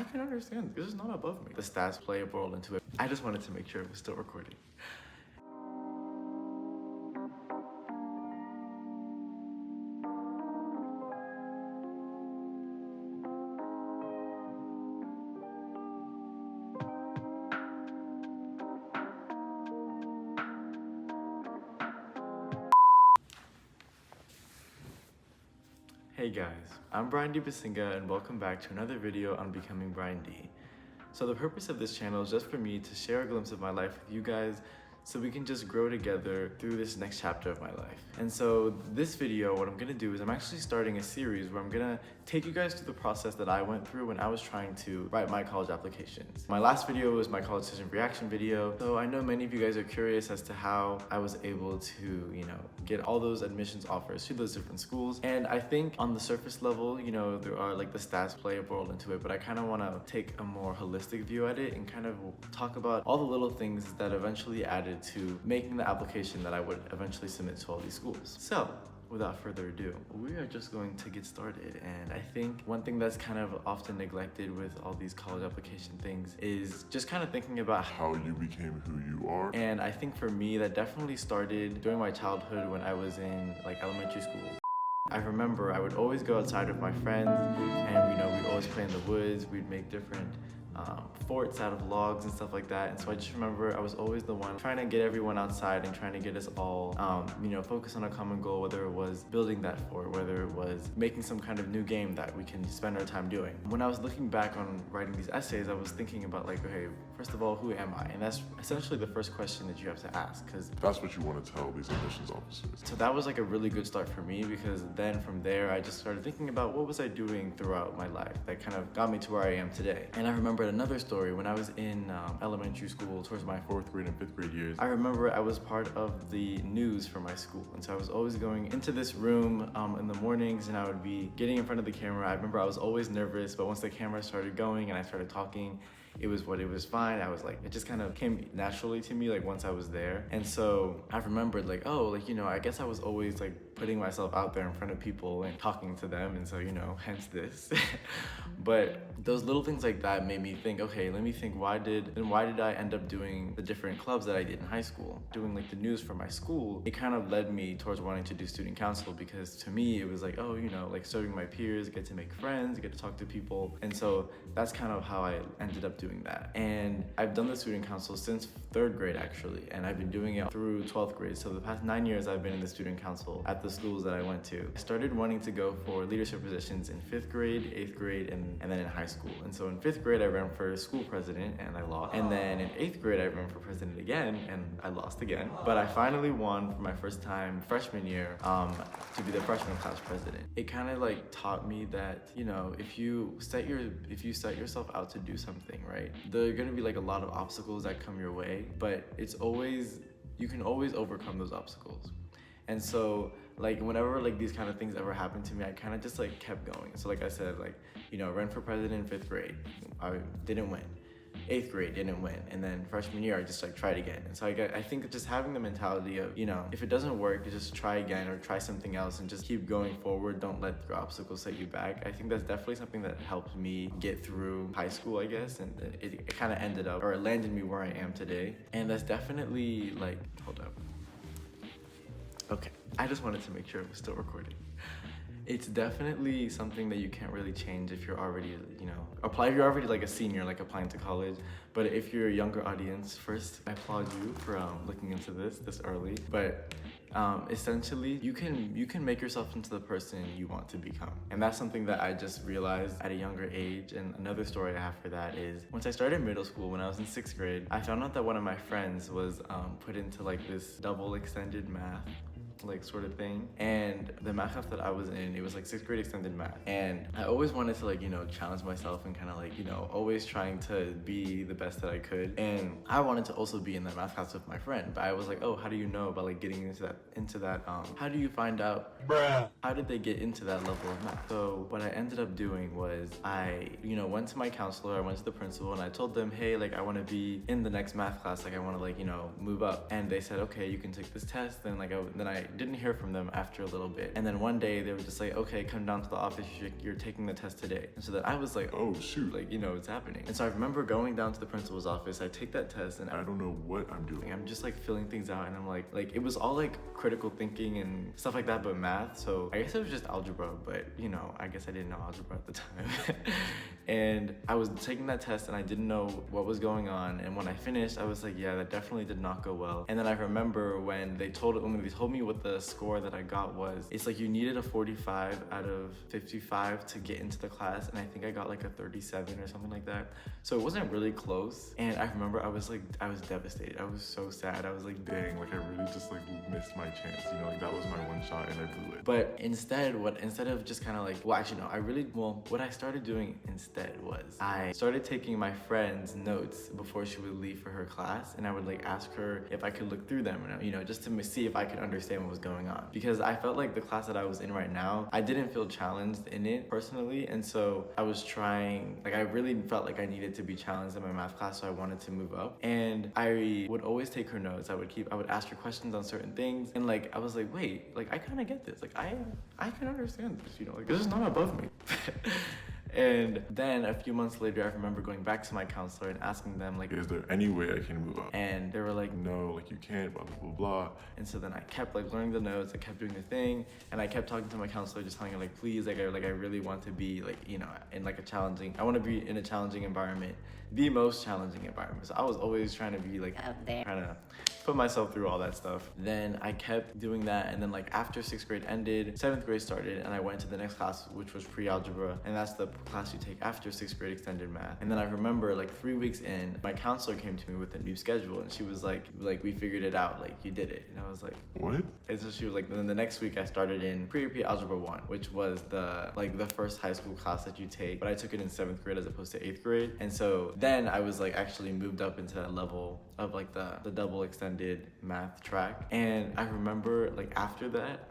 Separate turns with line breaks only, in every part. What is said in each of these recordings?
I can understand. This is not above me. The stats play a role into it. I just wanted to make sure it was still recording. Hey guys, I'm Brian D. Basinga and welcome back to another video on becoming Brian D. So the purpose of this channel is just for me to share a glimpse of my life with you guys so we can just grow together through this next chapter of my life. And so this video, what I'm gonna do is I'm actually starting a series where I'm gonna take you guys through the process that I went through when I was trying to write my college applications. My last video was my college decision reaction video. So I know many of you guys are curious as to how I was able to, get all those admissions offers to those different schools. And I think on the surface level, there are like the stats play a role into it, but I kind of want to take a more holistic view at it and kind of talk about all the little things that eventually added to making the application that I would eventually submit to all these schools. So without further ado, we are just going to get started. And I think one thing that's kind of often neglected with all these college application things is just kind of thinking about
how you became who you are.
And I think for me, that definitely started during my childhood when I was in elementary school. I remember I would always go outside with my friends and we'd always play in the woods. We'd make different forts out of logs and stuff like that. And so I just remember I was always the one trying to get everyone outside and trying to get us all, focus on a common goal, whether it was building that fort, whether it was making some kind of new game that we can spend our time doing. When I was looking back on writing these essays, I was thinking about okay, first of all, who am I? And that's essentially the first question that you have to ask, because
that's what you want to tell these admissions officers.
So that was a really good start for me, because then from there, I just started thinking about what was I doing throughout my life that kind of got me to where I am today. And I remembered another story when I was in elementary school towards my 4th grade and 5th grade years. I remember I was part of the news for my school. And so I was always going into this room in the mornings and I would be getting in front of the camera. I remember I was always nervous, but once the camera started going and I started talking, it was fine. I was it just kind of came naturally to me once I was there. And so I remembered I guess I was always putting myself out there in front of people and talking to them. And so, hence this. But those little things like that made me think, okay, let me think, why did I end up doing the different clubs that I did in high school? Doing the news for my school, it kind of led me towards wanting to do student council, because to me it was serving my peers, get to make friends, get to talk to people. And so that's kind of how I ended up doing that. And I've done the student council since 3rd grade actually, and I've been doing it through 12th grade. So the past 9 years I've been in the student council at the schools that I went to. I started wanting to go for leadership positions in 5th grade, 8th grade, and then in high school. And so in 5th grade I ran for school president and I lost. And then in 8th grade I ran for president again and I lost again. But I finally won for my first time freshman year to be the freshman class president. It kind of taught me that, if you set yourself out to do something, right, there are going to be a lot of obstacles that come your way, but you can always overcome those obstacles. And so whenever these kind of things ever happened to me, I kind of just kept going. So I said, ran for president in 5th grade, I didn't win. 8th grade, didn't win. And then freshman year, I just tried again. And so I think just having the mentality of, if it doesn't work, you just try again or try something else and just keep going forward. Don't let your obstacles set you back. I think that's definitely something that helped me get through high school, I guess. And it kind of it landed me where I am today. And that's definitely hold up. Okay, I just wanted to make sure it was still recording. It's definitely something that you can't really change if you're already, if you're already a senior, applying to college. But if you're a younger audience, first, I applaud you for looking into this early. But essentially, you can make yourself into the person you want to become. And that's something that I just realized at a younger age. And another story I have for that is, once I started middle school, when I was in 6th grade, I found out that one of my friends was put into this double extended math sort of thing. And the math class that I was in, it was 6th grade extended math. And I always wanted to challenge myself and kind of always trying to be the best that I could. And I wanted to also be in that math class with my friend, but I was oh, how do you know about getting into that how do you find out how did they get into that level of math? So what I ended up doing was I went to my counselor, I went to the principal, and I told them, hey, I want to be in the next math class, I want to move up. And they said, okay, you can take this test. Then then I didn't hear from them after a little bit. And then one day they were just like, okay, come down to the office, you're taking the test today. And so that I was like,
Oh shoot.
like, it's happening. And so I remember going down to the principal's office, I take that test and
I don't know what I'm doing.
I'm just like filling things out, and I'm like it was all like critical thinking and stuff like that, but math. So I guess it was just algebra, but I guess I didn't know algebra at the time. And I was taking that test and I didn't know what was going on. And when I finished, I was like, yeah, that definitely did not go well. And then I remember when they told me what the score that I got was, it's like you needed a 45 out of 55 to get into the class, and I think I got like a 37 or something like that. So it wasn't really close. And I remember I was devastated. I was so sad. I was like,
Dang, like I really just like missed my chance. Like that was my one shot and I blew it.
but instead of just kind of like, well, actually, no, what I started doing instead was I started taking my friend's notes before she would leave for her class, and I would like ask her if I could look through them, just to see if I could understand what was going on. Because I felt like the class that I was in right now, I didn't feel challenged in it personally, and so I was trying, like I really felt like I needed to be challenged in my math class, so I wanted to move up. And I would always take her notes. I would ask her questions on certain things, and like I was like, wait, like I kind of get this. Like I can understand this. Like this is not above me. And then a few months later, I remember going back to my counselor and asking them like,
is there any way I can move up?
And they were like,
no, like you can't, blah, blah, blah, blah.
And so then I kept like learning the notes, I kept doing the thing, and I kept talking to my counselor, just telling her like, please, I really want to be like, in like I want to be in a challenging environment, the most challenging environment. So I was always trying to be like out there, trying to put myself through all that stuff. Then I kept doing that, and then like after 6th grade ended, 7th grade started, and I went to the next class, which was pre-algebra, and that's the class you take after 6th grade extended math. And then I remember like 3 weeks in, my counselor came to me with a new schedule, and she was like we figured it out, like you did it. And I was like,
what?
And so she was like, then the next week I started in pre-AP algebra 1, which was the first high school class that you take, but I took it in 7th grade as opposed to 8th grade. And so then I was like actually moved up into that level of like the double extended math track. And I remember like after that,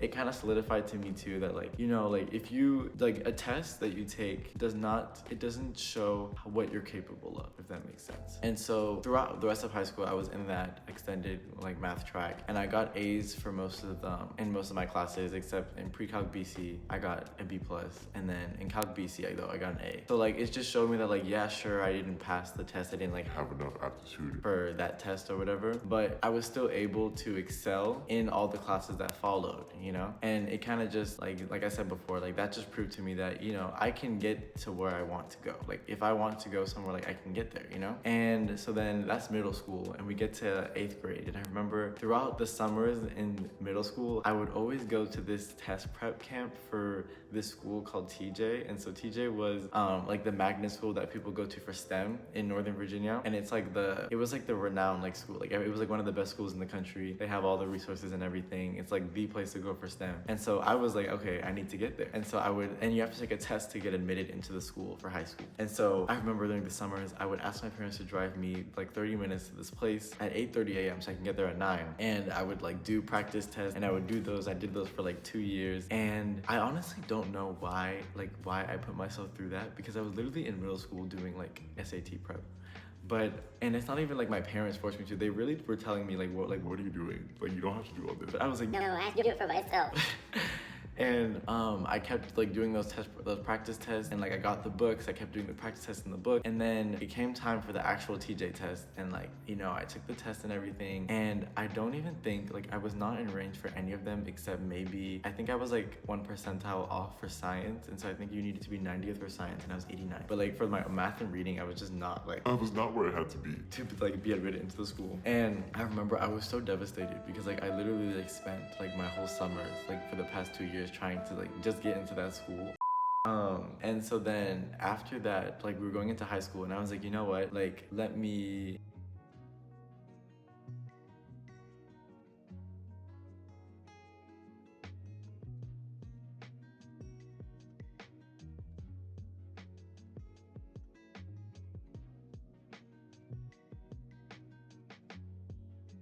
it kind of solidified to me too that like, if you like a test that you take doesn't show what you're capable of, if that makes sense. And so throughout the rest of high school, I was in that extended like math track, and I got A's for most of them in most of my classes, except in pre-calc BC I got a B+, and then in calc BC I got an A. So like it just showed me that like, yeah, sure, I didn't pass the test, I didn't like
have enough aptitude
for that test or whatever, but I was still able to excel in all the classes that followed, and it kind of just like I said before, like that just proved to me that I can get to where I want to go. Like if I want to go somewhere, like I can get there, And so then that's middle school, and we get to 8th grade, and I remember throughout the summers in middle school, I would always go to this test prep camp for this school called TJ. And so TJ was like the magnet school that people go to for STEM in Northern Virginia, and it was like the renowned like school, like it was like one of the best schools in the country. They have all the resources and everything. It's like the place to go for STEM. And so I was like, okay, I need to get there. And so and you have to take a test to get admitted into the school for high school. And so I remember during the summers, I would ask my parents to drive me like 30 minutes to this place at 8:30 a.m. so I can get there at 9. And I would like do practice tests, and I would do those. I did those for like 2 years. And I honestly don't know why I put myself through that, because I was literally in middle school doing like SAT prep. And it's not even like my parents forced me to. They really were telling me like, what are you doing? Like you don't have to do all this. But I was like,
no, I have to do it for myself.
And I kept like doing those practice tests, and like I got the books. I kept doing the practice tests in the book, and then it came time for the actual TJ test, and like I took the test and everything, and I don't even think like I was not in range for any of them, except maybe I think I was like 1 percentile off for science, and so I think you needed to be 90th for science, and I was 89. But like for my math and reading, I was just not like,
I was not where I had to be
like be admitted into the school. And I remember I was so devastated because like I literally like spent like my whole summers like for the past 2 years trying to like just get into that school. And so then after that, like we were going into high school, and I was like, you know what, like let me